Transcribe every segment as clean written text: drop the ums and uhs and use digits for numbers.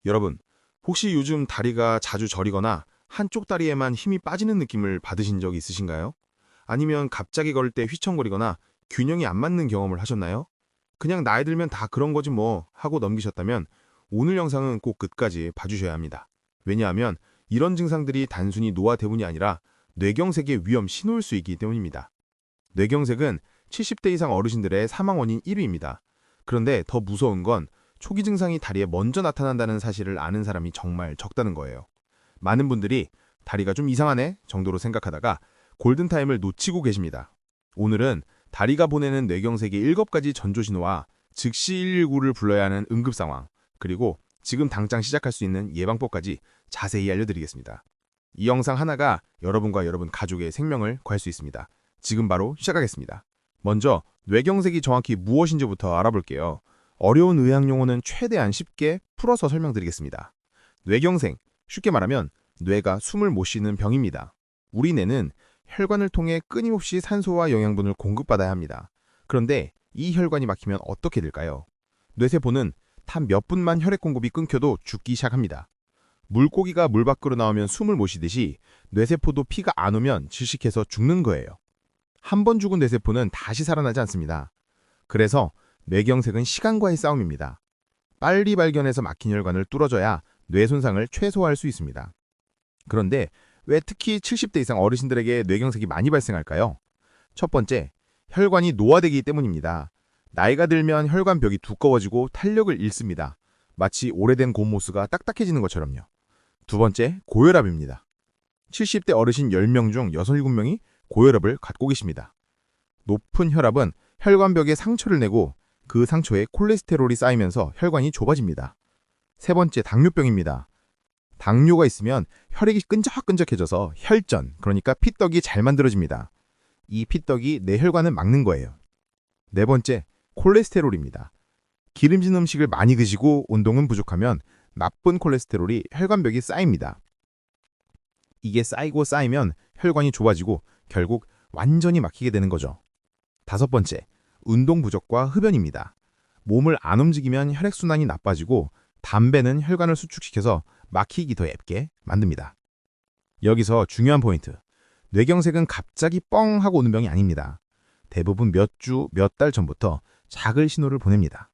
여러분, 혹시 요즘 다리가 자주 저리거나 한쪽 다리에만 힘이 빠지는 느낌을 받으신 적 있으신가요? 아니면 갑자기 걸을 때 휘청거리거나 균형이 안 맞는 경험을 하셨나요? 그냥 나이 들면 다 그런 거지 뭐 하고 넘기셨다면 오늘 영상은 꼭 끝까지 봐주셔야 합니다. 왜냐하면 이런 증상들이 단순히 노화 때문이 아니라 뇌경색의 위험 신호일 수 있기 때문입니다. 뇌경색은 70대 이상 어르신들의 사망 원인 1위입니다. 그런데 더 무서운 건 초기 증상이 다리에 먼저 나타난다는 사실을 아는 사람이 정말 적다는 거예요. 많은 분들이 다리가 좀 이상하네 정도로 생각하다가 골든타임을 놓치고 계십니다. 오늘은 다리가 보내는 뇌경색의 7가지 전조신호와 즉시 119를 불러야 하는 응급상황, 그리고 지금 당장 시작할 수 있는 예방법까지 자세히 알려드리겠습니다. 이 영상 하나가 여러분과 여러분 가족의 생명을 구할 수 있습니다. 지금 바로 시작하겠습니다. 먼저 뇌경색이 정확히 무엇인지부터 알아볼게요. 어려운 의학 용어는 최대한 쉽게 풀어서 설명드리겠습니다. 뇌경색, 쉽게 말하면 뇌가 숨을 못 쉬는 병입니다. 우리 뇌는 혈관을 통해 끊임없이 산소와 영양분을 공급받아야 합니다. 그런데 이 혈관이 막히면 어떻게 될까요? 뇌세포는 단 몇 분만 혈액 공급이 끊겨도 죽기 시작합니다. 물고기가 물 밖으로 나오면 숨을 못 쉬듯이 뇌세포도 피가 안 오면 질식해서 죽는 거예요. 한 번 죽은 뇌세포는 다시 살아나지 않습니다. 그래서 뇌경색은 시간과의 싸움입니다. 빨리 발견해서 막힌 혈관을 뚫어줘야 뇌 손상을 최소화할 수 있습니다. 그런데 왜 특히 70대 이상 어르신들에게 뇌경색이 많이 발생할까요? 첫 번째, 혈관이 노화되기 때문입니다. 나이가 들면 혈관벽이 두꺼워지고 탄력을 잃습니다. 마치 오래된 곰모스가 딱딱해지는 것처럼요. 두 번째, 고혈압입니다. 70대 어르신 10명 중 6, 7명이 고혈압을 갖고 계십니다. 높은 혈압은 혈관벽에 상처를 내고 그 상처에 콜레스테롤이 쌓이면서 혈관이 좁아집니다. 세 번째, 당뇨병입니다. 당뇨가 있으면 혈액이 끈적끈적해져서 혈전, 그러니까 피떡이 잘 만들어집니다. 이 피떡이 내 혈관을 막는 거예요. 네 번째, 콜레스테롤입니다. 기름진 음식을 많이 드시고 운동은 부족하면 나쁜 콜레스테롤이 혈관벽에 쌓입니다. 이게 쌓이고 쌓이면 혈관이 좁아지고 결국 완전히 막히게 되는 거죠. 다섯 번째, 운동 부족과 흡연입니다. 몸을 안 움직이면 혈액순환이 나빠지고 담배는 혈관을 수축시켜서 막히기 더 얇게 만듭니다. 여기서 중요한 포인트. 뇌경색은 갑자기 뻥 하고 오는 병이 아닙니다. 대부분 몇 주, 몇 달 전부터 작은 신호를 보냅니다.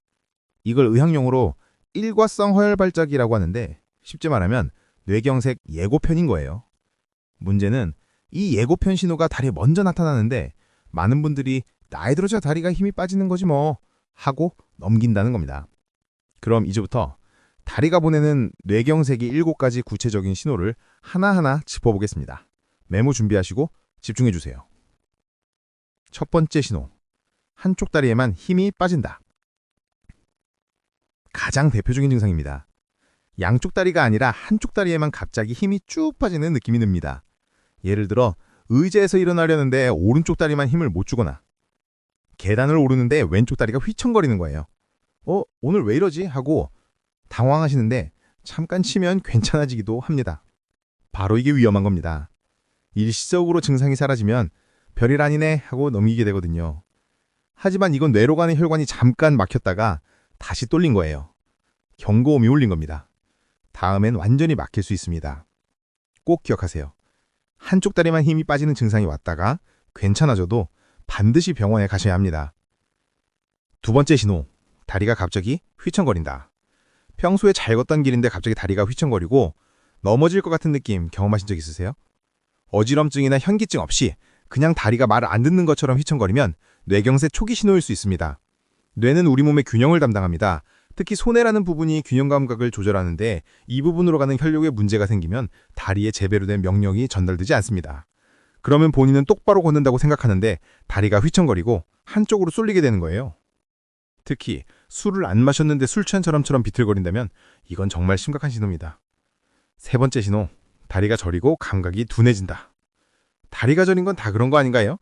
이걸 의학용어로 일과성 허혈발작이라고 하는데 쉽게 말하면 뇌경색 예고편인 거예요. 문제는 이 예고편 신호가 다리에 먼저 나타나는데 많은 분들이 나이 들어서 다리가 힘이 빠지는 거지 뭐 하고 넘긴다는 겁니다. 그럼 이제부터 다리가 보내는 뇌경색의 7가지 구체적인 신호를 하나하나 짚어보겠습니다. 메모 준비하시고 집중해주세요. 첫 번째 신호, 한쪽 다리에만 힘이 빠진다. 가장 대표적인 증상입니다. 양쪽 다리가 아니라 한쪽 다리에만 갑자기 힘이 쭉 빠지는 느낌이 듭니다. 예를 들어 의자에서 일어나려는데 오른쪽 다리만 힘을 못 주거나 계단을 오르는데 왼쪽 다리가 휘청거리는 거예요. 오늘 왜 이러지? 하고 당황하시는데 잠깐 치면 괜찮아지기도 합니다. 바로 이게 위험한 겁니다. 일시적으로 증상이 사라지면 별일 아니네 하고 넘기게 되거든요. 하지만 이건 뇌로 가는 혈관이 잠깐 막혔다가 다시 뚫린 거예요. 경고음이 울린 겁니다. 다음엔 완전히 막힐 수 있습니다. 꼭 기억하세요. 한쪽 다리만 힘이 빠지는 증상이 왔다가 괜찮아져도 반드시 병원에 가셔야 합니다. 두 번째 신호, 다리가 갑자기 휘청거린다. 평소에 잘 걷던 길인데 갑자기 다리가 휘청거리고 넘어질 것 같은 느낌 경험하신 적 있으세요? 어지럼증이나 현기증 없이 그냥 다리가 말을 안 듣는 것처럼 휘청거리면 뇌경색 초기 신호일 수 있습니다. 뇌는 우리 몸의 균형을 담당합니다. 특히 손해라는 부분이 균형 감각을 조절하는데 이 부분으로 가는 혈육에 문제가 생기면 다리에 제대로 된 명령이 전달되지 않습니다. 그러면 본인은 똑바로 걷는다고 생각하는데 다리가 휘청거리고 한쪽으로 쏠리게 되는 거예요. 특히 술을 안 마셨는데 술 취한 사람처럼 비틀거린다면 이건 정말 심각한 신호입니다. 세 번째 신호, 다리가 저리고 감각이 둔해진다. 다리가 저린 건 다 그런 거 아닌가요?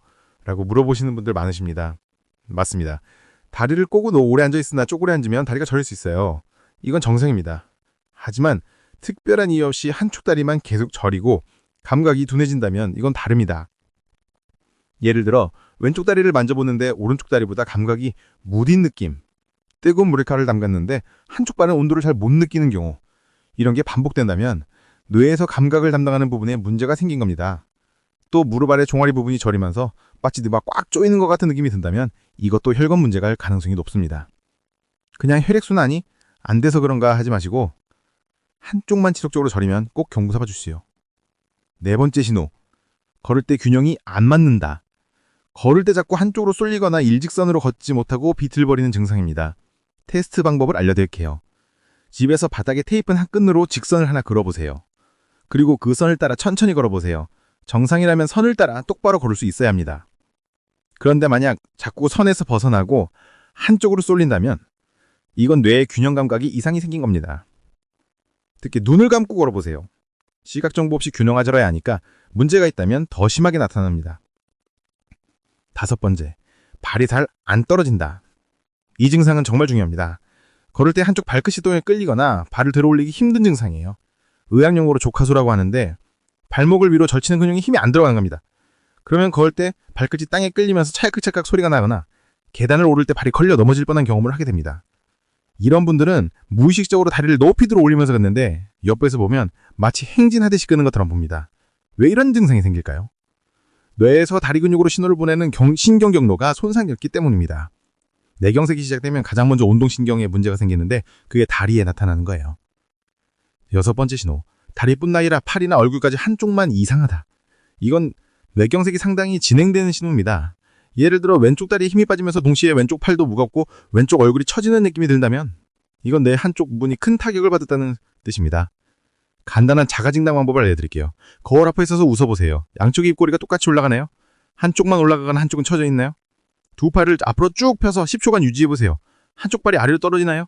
라고 물어보시는 분들 많으십니다. 맞습니다. 다리를 꼬고 오래 앉아있으나 쪼그려 앉으면 다리가 저릴 수 있어요. 이건 정상입니다. 하지만 특별한 이유 없이 한쪽 다리만 계속 저리고 감각이 둔해진다면 이건 다릅니다. 예를 들어 왼쪽 다리를 만져보는데 오른쪽 다리보다 감각이 무딘 느낌, 뜨거운 물에 칼을 담갔는데 한쪽 발은 온도를 잘 못 느끼는 경우, 이런 게 반복된다면 뇌에서 감각을 담당하는 부분에 문제가 생긴 겁니다. 또 무릎 아래 종아리 부분이 저리면서 마치 뇌가 꽉 조이는 것 같은 느낌이 든다면 이것도 혈관 문제가 할 가능성이 높습니다. 그냥 혈액순환이 안 돼서 그런가 하지 마시고 한쪽만 지속적으로 저리면 꼭 경부 잡아 주세요. 네 번째 신호. 걸을 때 균형이 안 맞는다. 걸을 때 자꾸 한쪽으로 쏠리거나 일직선으로 걷지 못하고 비틀거리는 증상입니다. 테스트 방법을 알려드릴게요. 집에서 바닥에 테이프 한 끈으로 직선을 하나 그어보세요. 그리고 그 선을 따라 천천히 걸어보세요. 정상이라면 선을 따라 똑바로 걸을 수 있어야 합니다. 그런데 만약 자꾸 선에서 벗어나고 한쪽으로 쏠린다면 이건 뇌의 균형 감각이 이상이 생긴 겁니다. 특히 눈을 감고 걸어보세요. 시각 정보 없이 균형하자라야 하니까 문제가 있다면 더 심하게 나타납니다. 다섯 번째, 발이 잘 안 떨어진다. 이 증상은 정말 중요합니다. 걸을 때 한쪽 발끝이 땅에 끌리거나 발을 들어 올리기 힘든 증상이에요. 의학용어로 조카수라고 하는데 발목을 위로 절치는 근육에 힘이 안 들어가는 겁니다. 그러면 걸을 때 발끝이 땅에 끌리면서 찰칵찰칵 소리가 나거나 계단을 오를 때 발이 걸려 넘어질 뻔한 경험을 하게 됩니다. 이런 분들은 무의식적으로 다리를 높이 들어 올리면서 걷는데 옆에서 보면 마치 행진하듯이 끄는 것처럼 봅니다. 왜 이런 증상이 생길까요? 뇌에서 다리 근육으로 신호를 보내는 신경 경로가 손상됐기 때문입니다. 뇌경색이 시작되면 가장 먼저 운동신경에 문제가 생기는데 그게 다리에 나타나는 거예요. 여섯 번째 신호. 다리뿐 아니라 팔이나 얼굴까지 한쪽만 이상하다. 이건 뇌경색이 상당히 진행되는 신호입니다. 예를 들어 왼쪽 다리에 힘이 빠지면서 동시에 왼쪽 팔도 무겁고 왼쪽 얼굴이 처지는 느낌이 든다면 이건 뇌 한쪽 부분이 큰 타격을 받았다는 뜻입니다. 간단한 자가진단 방법을 알려드릴게요. 거울 앞에 서서 웃어보세요. 양쪽의 입꼬리가 똑같이 올라가나요? 한쪽만 올라가거나 한쪽은 처져 있나요? 두 팔을 앞으로 쭉 펴서 10초간 유지해보세요. 한쪽 발이 아래로 떨어지나요?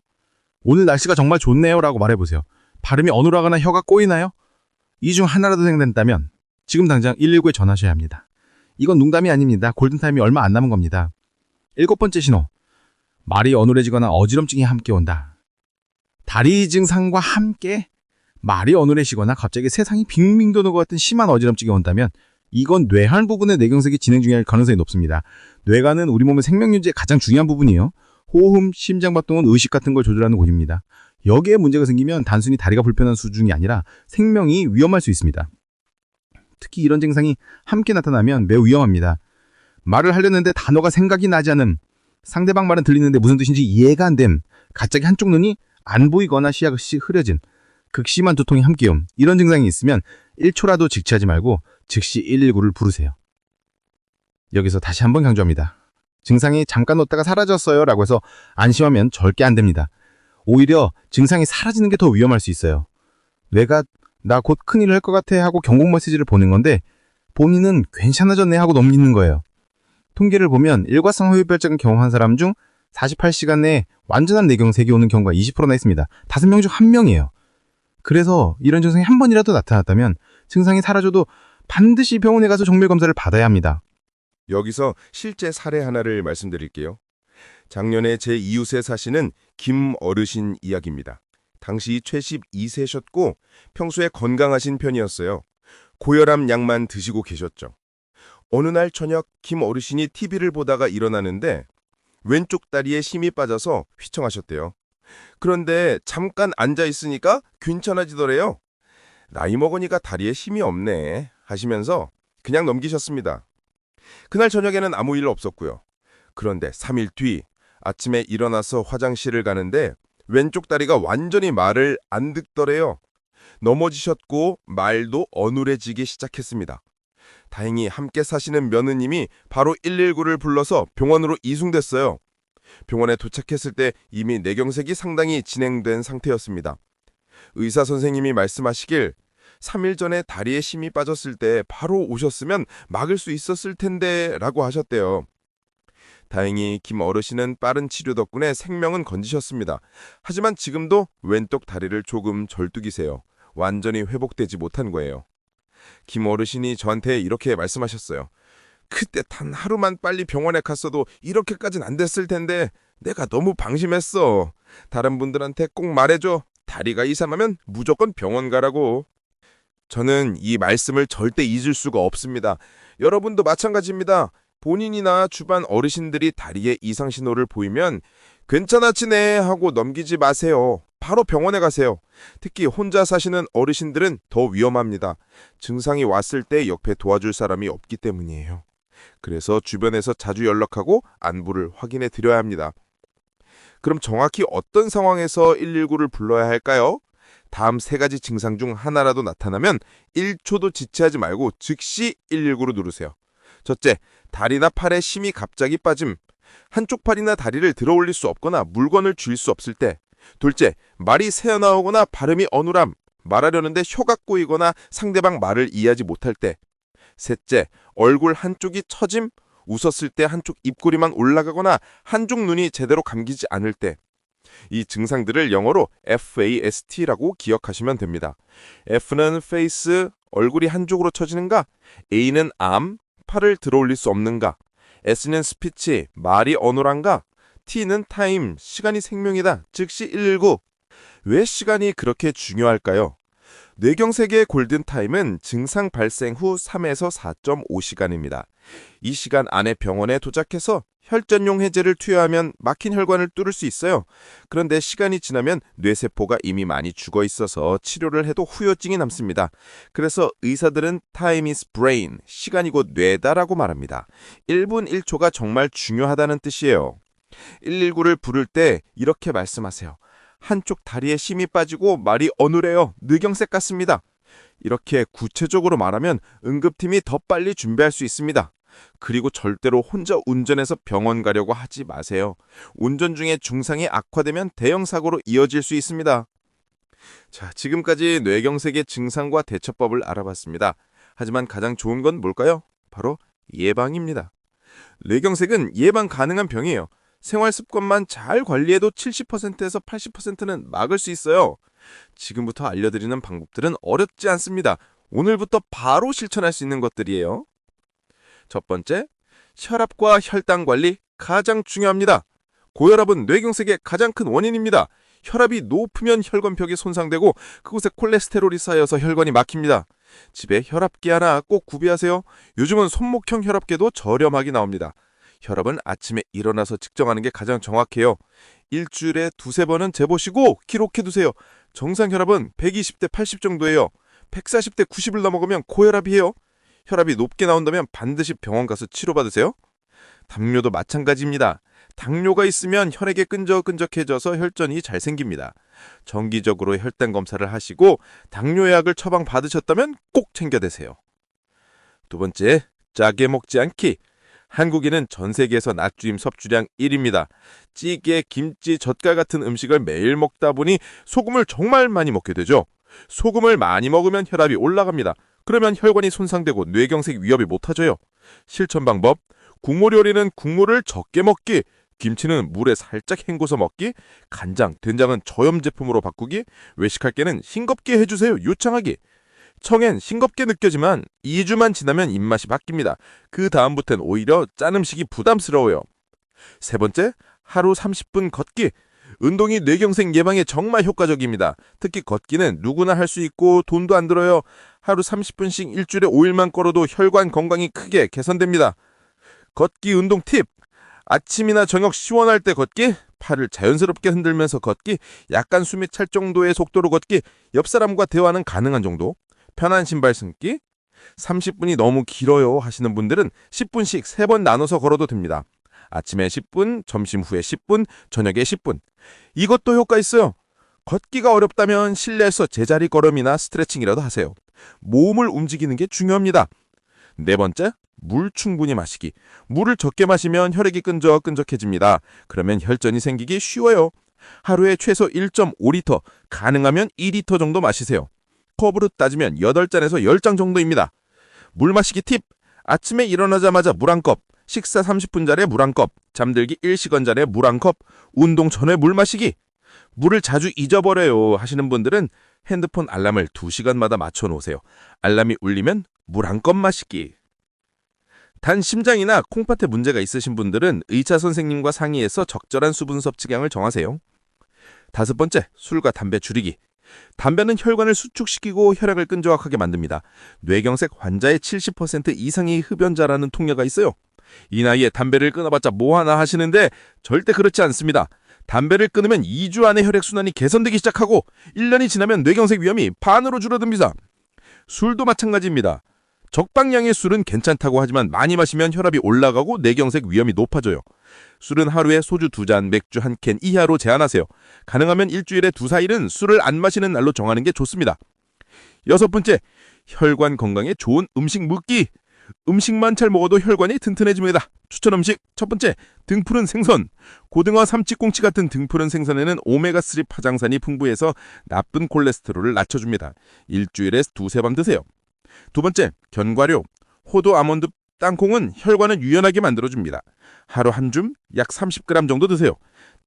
오늘 날씨가 정말 좋네요 라고 말해보세요. 발음이 어눌하거나 혀가 꼬이나요? 이 중 하나라도 생긴다면 지금 당장 119에 전화하셔야 합니다. 이건 농담이 아닙니다. 골든타임이 얼마 안 남은 겁니다. 일곱 번째 신호. 말이 어눌해지거나 어지럼증이 함께 온다. 다리 증상과 함께 말이 어눌해지거나 갑자기 세상이 빙빙 도는 것 같은 심한 어지럼증이 온다면 이건 뇌한 부분의 뇌경색이 진행 중일 가능성이 높습니다. 뇌관은 우리 몸의 생명유지에 가장 중요한 부분이에요. 호흡, 심장박동은 의식 같은 걸 조절하는 곳입니다. 여기에 문제가 생기면 단순히 다리가 불편한 수준이 아니라 생명이 위험할 수 있습니다. 특히 이런 증상이 함께 나타나면 매우 위험합니다. 말을 하려는데 단어가 생각이 나지 않음, 상대방 말은 들리는데 무슨 뜻인지 이해가 안 됨, 갑자기 한쪽 눈이 안 보이거나 시야가 흐려진, 극심한 두통이 함께 옴, 이런 증상이 있으면 1초라도 직시하지 말고 즉시 119를 부르세요. 여기서 다시 한번 강조합니다. 증상이 잠깐 왔다가 사라졌어요 라고 해서 안심하면 절대 안 됩니다. 오히려 증상이 사라지는 게 더 위험할 수 있어요. 뇌가 나 곧 큰일 할 것 같아 하고 경고 메시지를 보낸 건데 본인은 괜찮아졌네 하고 넘기는 거예요. 통계를 보면 일과성 호흡별증을 경험한 사람 중 48시간 내에 완전한 뇌경색이 오는 경우가 20%나 있습니다. 5명 중 1명이에요. 그래서 이런 증상이 한 번이라도 나타났다면 증상이 사라져도 반드시 병원에 가서 정밀 검사를 받아야 합니다. 여기서 실제 사례 하나를 말씀드릴게요. 작년에 제 이웃에 사시는 김 어르신 이야기입니다. 당시 72세셨고 평소에 건강하신 편이었어요. 고혈압 약만 드시고 계셨죠. 어느 날 저녁 김 어르신이 TV를 보다가 일어나는데 왼쪽 다리에 힘이 빠져서 휘청하셨대요. 그런데 잠깐 앉아 있으니까 괜찮아지더래요. 나이 먹으니까 다리에 힘이 없네 하시면서 그냥 넘기셨습니다. 그날 저녁에는 아무 일 없었고요. 그런데 3일 뒤 아침에 일어나서 화장실을 가는데 왼쪽 다리가 완전히 말을 안 듣더래요. 넘어지셨고 말도 어눌해지기 시작했습니다. 다행히 함께 사시는 며느님이 바로 119를 불러서 병원으로 이송됐어요. 병원에 도착했을 때 이미 뇌경색이 상당히 진행된 상태였습니다. 의사 선생님이 말씀하시길 3일 전에 다리에 힘이 빠졌을 때 바로 오셨으면 막을 수 있었을 텐데 라고 하셨대요. 다행히 김 어르신은 빠른 치료 덕분에 생명은 건지셨습니다. 하지만 지금도 왼쪽 다리를 조금 절뚝이세요. 완전히 회복되지 못한 거예요. 김 어르신이 저한테 이렇게 말씀하셨어요. 그때 단 하루만 빨리 병원에 갔어도 이렇게까지는 안 됐을 텐데 내가 너무 방심했어. 다른 분들한테 꼭 말해줘. 다리가 이상하면 무조건 병원 가라고. 저는 이 말씀을 절대 잊을 수가 없습니다. 여러분도 마찬가지입니다. 본인이나 주변 어르신들이 다리에 이상 신호를 보이면 괜찮아지네 하고 넘기지 마세요. 바로 병원에 가세요. 특히 혼자 사시는 어르신들은 더 위험합니다. 증상이 왔을 때 옆에 도와줄 사람이 없기 때문이에요. 그래서 주변에서 자주 연락하고 안부를 확인해 드려야 합니다. 그럼 정확히 어떤 상황에서 119를 불러야 할까요? 다음 3가지 증상 중 하나라도 나타나면 1초도 지체하지 말고 즉시 119를 누르세요. 첫째, 다리나 팔에 힘이 갑자기 빠짐. 한쪽 팔이나 다리를 들어 올릴 수 없거나 물건을 쥘 수 없을 때. 둘째, 말이 새어나오거나 발음이 어눌함. 말하려는데 혀가 꼬이거나 상대방 말을 이해하지 못할 때. 셋째, 얼굴 한쪽이 처짐. 웃었을 때 한쪽 입꼬리만 올라가거나 한쪽 눈이 제대로 감기지 않을 때. 이 증상들을 영어로 FAST라고 기억하시면 됩니다. F는 face, 얼굴이 한쪽으로 처지는가? A는 arm, 팔을 들어 올릴 수 없는가? S는 speech, 말이 어눌한가? T는 time, 시간이 생명이다, 즉시 119. 왜 시간이 그렇게 중요할까요? 뇌경색의 골든타임은 증상 발생 후 3에서 4.5시간입니다. 이 시간 안에 병원에 도착해서 혈전용 해제를 투여하면 막힌 혈관을 뚫을 수 있어요. 그런데 시간이 지나면 뇌세포가 이미 많이 죽어 있어서 치료를 해도 후유증이 남습니다. 그래서 의사들은 time is brain, 시간이 곧 뇌다라고 말합니다. 1분 1초가 정말 중요하다는 뜻이에요. 119를 부를 때 이렇게 말씀하세요. 한쪽 다리에 힘이 빠지고 말이 어눌해요. 뇌경색 같습니다. 이렇게 구체적으로 말하면 응급팀이 더 빨리 준비할 수 있습니다. 그리고 절대로 혼자 운전해서 병원 가려고 하지 마세요. 운전 중에 증상이 악화되면 대형 사고로 이어질 수 있습니다. 자, 지금까지 뇌경색의 증상과 대처법을 알아봤습니다. 하지만 가장 좋은 건 뭘까요? 바로 예방입니다. 뇌경색은 예방 가능한 병이에요. 생활 습관만 잘 관리해도 70%에서 80%는 막을 수 있어요. 지금부터 알려드리는 방법들은 어렵지 않습니다. 오늘부터 바로 실천할 수 있는 것들이에요. 첫 번째, 혈압과 혈당 관리 가장 중요합니다. 고혈압은 뇌경색의 가장 큰 원인입니다. 혈압이 높으면 혈관벽이 손상되고 그곳에 콜레스테롤이 쌓여서 혈관이 막힙니다. 집에 혈압계 하나 꼭 구비하세요. 요즘은 손목형 혈압계도 저렴하게 나옵니다. 혈압은 아침에 일어나서 측정하는 게 가장 정확해요. 일주일에 2-3번은 재보시고 기록해두세요. 정상 혈압은 120대 80 정도예요. 140대 90을 넘어가면 고혈압이에요. 혈압이 높게 나온다면 반드시 병원 가서 치료받으세요. 당뇨도 마찬가지입니다. 당뇨가 있으면 혈액이 끈적끈적해져서 혈전이 잘 생깁니다. 정기적으로 혈당 검사를 하시고 당뇨약을 처방받으셨다면 꼭 챙겨 드세요. 두 번째, 짜게 먹지 않기. 한국인은 전 세계에서 나트륨 섭취량 1위입니다. 찌개, 김치, 젓갈 같은 음식을 매일 먹다 보니 소금을 정말 많이 먹게 되죠. 소금을 많이 먹으면 혈압이 올라갑니다. 그러면 혈관이 손상되고 뇌경색 위협이 못하져요. 실천 방법, 국물 요리는 국물을 적게 먹기, 김치는 물에 살짝 헹궈서 먹기, 간장, 된장은 저염 제품으로 바꾸기, 외식할 때는 싱겁게 해주세요. 유창하기. 청엔 싱겁게 느껴지만 2주만 지나면 입맛이 바뀝니다. 그 다음부터는 오히려 짠 음식이 부담스러워요. 세 번째, 하루 30분 걷기. 운동이 뇌경색 예방에 정말 효과적입니다. 특히 걷기는 누구나 할 수 있고 돈도 안 들어요. 하루 30분씩 일주일에 5일만 걸어도 혈관 건강이 크게 개선됩니다. 걷기 운동 팁. 아침이나 저녁 시원할 때 걷기, 팔을 자연스럽게 흔들면서 걷기, 약간 숨이 찰 정도의 속도로 걷기, 옆 사람과 대화는 가능한 정도, 편한 신발 신기, 30분이 너무 길어요 하시는 분들은 10분씩 3번 나눠서 걸어도 됩니다. 아침에 10분, 점심 후에 10분, 저녁에 10분. 이것도 효과 있어요. 걷기가 어렵다면 실내에서 제자리 걸음이나 스트레칭이라도 하세요. 몸을 움직이는 게 중요합니다. 네 번째, 물 충분히 마시기. 물을 적게 마시면 혈액이 끈적끈적해집니다. 그러면 혈전이 생기기 쉬워요. 하루에 최소 1.5리터, 가능하면 2리터 정도 마시세요. 컵으로 따지면 8잔에서 10잔 정도입니다. 물 마시기 팁. 아침에 일어나자마자 물 한 컵, 식사 30분 전에 물 한 컵, 잠들기 1시간 전에 물 한 컵, 운동 전에 물 마시기. 물을 자주 잊어버려요 하시는 분들은 핸드폰 알람을 2시간마다 맞춰 놓으세요. 알람이 울리면 물 한 컵 마시기. 단 심장이나 콩팥에 문제가 있으신 분들은 의사 선생님과 상의해서 적절한 수분 섭취량을 정하세요. 다섯 번째, 술과 담배 줄이기. 담배는 혈관을 수축시키고 혈액을 끈적하게 만듭니다. 뇌경색 환자의 70% 이상이 흡연자라는 통계가 있어요. 이 나이에 담배를 끊어봤자 뭐하나 하시는데 절대 그렇지 않습니다. 담배를 끊으면 2주 안에 혈액순환이 개선되기 시작하고 1년이 지나면 뇌경색 위험이 반으로 줄어듭니다. 술도 마찬가지입니다. 적당량의 술은 괜찮다고 하지만 많이 마시면 혈압이 올라가고 뇌경색 위험이 높아져요. 술은 하루에 소주 2잔, 맥주 1캔 이하로 제한하세요. 가능하면 일주일에 2~4일은 술을 안 마시는 날로 정하는 게 좋습니다. 6번째, 혈관 건강에 좋은 음식 먹기. 음식만 잘 먹어도 혈관이 튼튼해집니다. 추천 음식 첫 번째, 등푸른 생선. 고등어, 삼치, 꽁치 같은 등푸른 생선에는 오메가3 파장산이 풍부해서 나쁜 콜레스테롤을 낮춰줍니다. 일주일에 2~3번 드세요. 두 번째, 견과류. 호두, 아몬드, 땅콩은 혈관을 유연하게 만들어줍니다. 하루 한 줌, 약 30g 정도 드세요.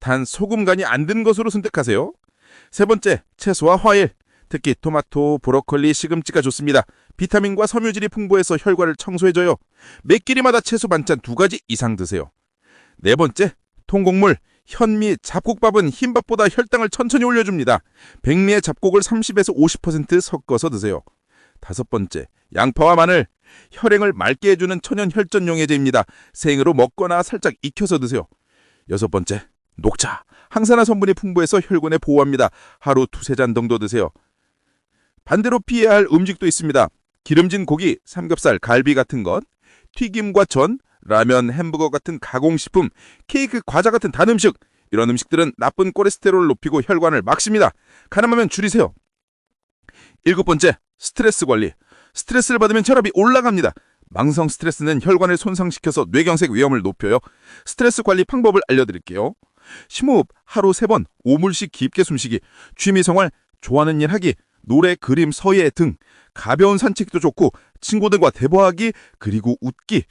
단 소금 간이 안 든 것으로 선택하세요. 세 번째, 채소와 과일. 특히 토마토, 브로콜리, 시금치가 좋습니다. 비타민과 섬유질이 풍부해서 혈관을 청소해줘요. 매 끼리마다 채소 반찬 2가지 이상 드세요. 네 번째, 통곡물. 현미, 잡곡밥은 흰밥보다 혈당을 천천히 올려줍니다. 백미의 잡곡을 30에서 50% 섞어서 드세요. 다섯 번째, 양파와 마늘. 혈행을 맑게 해주는 천연 혈전 용해제입니다. 생으로 먹거나 살짝 익혀서 드세요. 여섯 번째, 녹차. 항산화 성분이 풍부해서 혈관에 보호합니다. 하루 2~3잔 정도 드세요. 반대로 피해야 할 음식도 있습니다. 기름진 고기, 삼겹살, 갈비 같은 것, 튀김과 전, 라면, 햄버거 같은 가공식품, 케이크, 과자 같은 단 음식. 이런 음식들은 나쁜 콜레스테롤을 높이고 혈관을 막습니다. 가능하면 줄이세요. 7번째, 스트레스 관리. 스트레스를 받으면 혈압이 올라갑니다. 망성 스트레스는 혈관을 손상시켜서 뇌경색 위험을 높여요. 스트레스 관리 방법을 알려드릴게요. 심호흡 하루 3번, 5물씩 깊게 숨쉬기, 취미생활, 좋아하는 일 하기, 노래, 그림, 서예 등 가벼운 산책도 좋고 친구들과 대화하기, 그리고 웃기.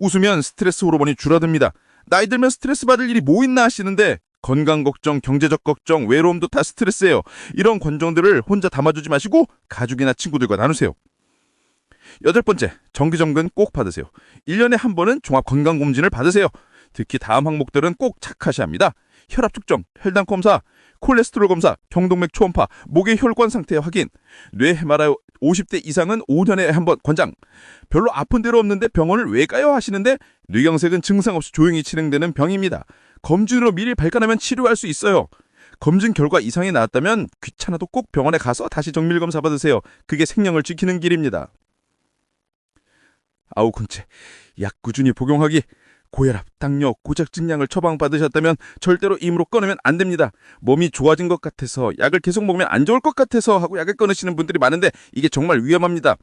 웃으면 스트레스 호르몬이 줄어듭니다. 나이 들면 스트레스 받을 일이 뭐 있나 하시는데 건강 걱정, 경제적 걱정, 외로움도 다 스트레스예요. 이런 감정들을 혼자 담아두지 마시고 가족이나 친구들과 나누세요. 8번째, 정기점검 꼭 받으세요. 1년에 한 번은 종합건강검진을 받으세요. 특히 다음 항목들은 꼭 착하셔야 합니다. 혈압 측정, 혈당 검사, 콜레스테롤 검사, 경동맥 초음파, 목의 혈관 상태 확인, 뇌 MRI 50대 이상은 5년에 한 번 권장. 별로 아픈 데로 없는데 병원을 왜 가요 하시는데 뇌경색은 증상 없이 조용히 진행되는 병입니다. 검진으로 미리 발견하면 치료할 수 있어요. 검진 결과 이상이 나왔다면 귀찮아도 꼭 병원에 가서 다시 정밀검사 받으세요. 그게 생명을 지키는 길입니다. 9번째, 약 꾸준히 복용하기. 고혈압, 당뇨, 고지혈증약을 처방받으셨다면 절대로 임으로 끊으면 안 됩니다. 몸이 좋아진 것 같아서, 약을 계속 먹으면 안 좋을 것 같아서 하고 약을 끊으시는 분들이 많은데 이게 정말 위험합니다.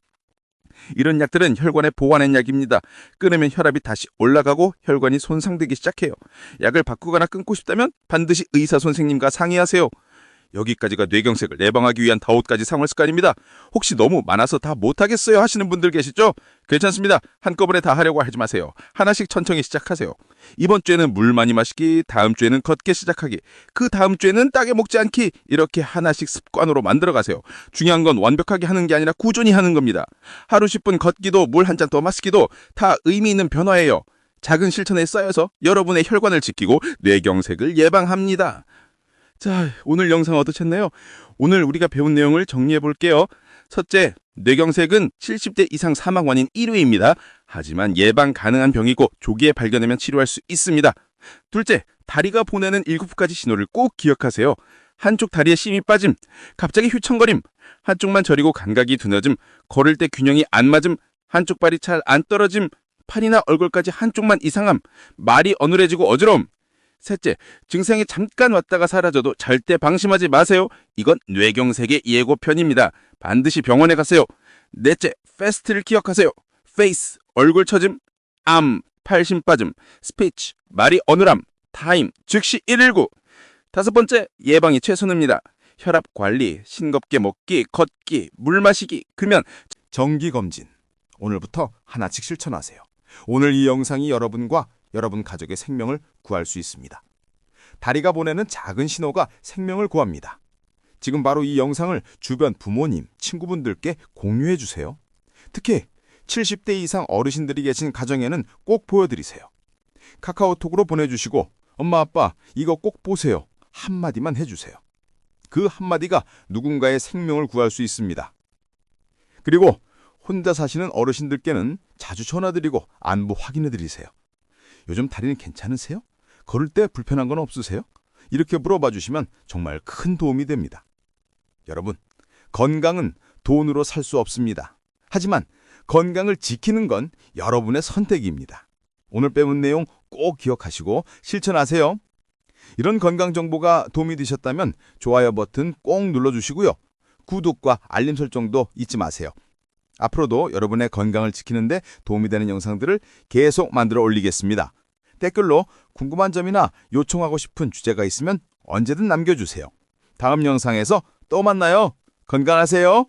이런 약들은 혈관에 보완한 약입니다. 끊으면 혈압이 다시 올라가고 혈관이 손상되기 시작해요. 약을 바꾸거나 끊고 싶다면 반드시 의사 선생님과 상의하세요. 여기까지가 뇌경색을 예방하기 위한 5가지 생활습관입니다. 혹시 너무 많아서 다 못하겠어요 하시는 분들 계시죠? 괜찮습니다. 한꺼번에 다 하려고 하지 마세요. 하나씩 천천히 시작하세요. 이번 주에는 물 많이 마시기, 다음 주에는 걷기 시작하기, 그 다음 주에는 따게 먹지 않기, 이렇게 하나씩 습관으로 만들어가세요. 중요한 건 완벽하게 하는 게 아니라 꾸준히 하는 겁니다. 하루 10분 걷기도 물 한 잔 더 마시기도 다 의미 있는 변화예요. 작은 실천에 쌓여서 여러분의 혈관을 지키고 뇌경색을 예방합니다. 자, 오늘 영상 어떠셨나요? 오늘 우리가 배운 내용을 정리해 볼게요. 첫째, 뇌경색은 70대 이상 사망 원인 1위입니다. 하지만 예방 가능한 병이고 조기에 발견하면 치료할 수 있습니다. 둘째, 다리가 보내는 7가지 신호를 꼭 기억하세요. 한쪽 다리에 힘이 빠짐, 갑자기 휘청거림, 한쪽만 저리고 감각이 둔해짐, 걸을 때 균형이 안 맞음, 한쪽 발이 잘 안 떨어짐, 팔이나 얼굴까지 한쪽만 이상함, 말이 어눌해지고 어지러움. 셋째, 증상이 잠깐 왔다가 사라져도 절대 방심하지 마세요. 이건 뇌경색의 예고편입니다. 반드시 병원에 가세요. 넷째, 패스트를 기억하세요. 페이스, 얼굴 처짐, 암, 팔심 빠짐, 스피치, 말이 어눌함, 타임, 즉시 119. 다섯 번째, 예방이 최선입니다. 혈압 관리, 싱겁게 먹기, 걷기, 물 마시기, 금연, 정기검진. 오늘부터 하나씩 실천하세요. 오늘 이 영상이 여러분과 여러분 가족의 생명을 구할 수 있습니다. 다리가 보내는 작은 신호가 생명을 구합니다. 지금 바로 이 영상을 주변 부모님, 친구분들께 공유해 주세요. 특히 70대 이상 어르신들이 계신 가정에는 꼭 보여드리세요. 카카오톡으로 보내주시고 엄마 아빠 이거 꼭 보세요. 한마디만 해주세요. 그 한마디가 누군가의 생명을 구할 수 있습니다. 그리고 혼자 사시는 어르신들께는 자주 전화드리고 안부 확인해 드리세요. 요즘 다리는 괜찮으세요? 걸을 때 불편한 건 없으세요? 이렇게 물어봐 주시면 정말 큰 도움이 됩니다. 여러분, 건강은 돈으로 살 수 없습니다. 하지만 건강을 지키는 건 여러분의 선택입니다. 오늘 배운 내용 꼭 기억하시고 실천하세요. 이런 건강 정보가 도움이 되셨다면 좋아요 버튼 꼭 눌러주시고요. 구독과 알림 설정도 잊지 마세요. 앞으로도 여러분의 건강을 지키는데 도움이 되는 영상들을 계속 만들어 올리겠습니다. 댓글로 궁금한 점이나 요청하고 싶은 주제가 있으면 언제든 남겨주세요. 다음 영상에서 또 만나요. 건강하세요.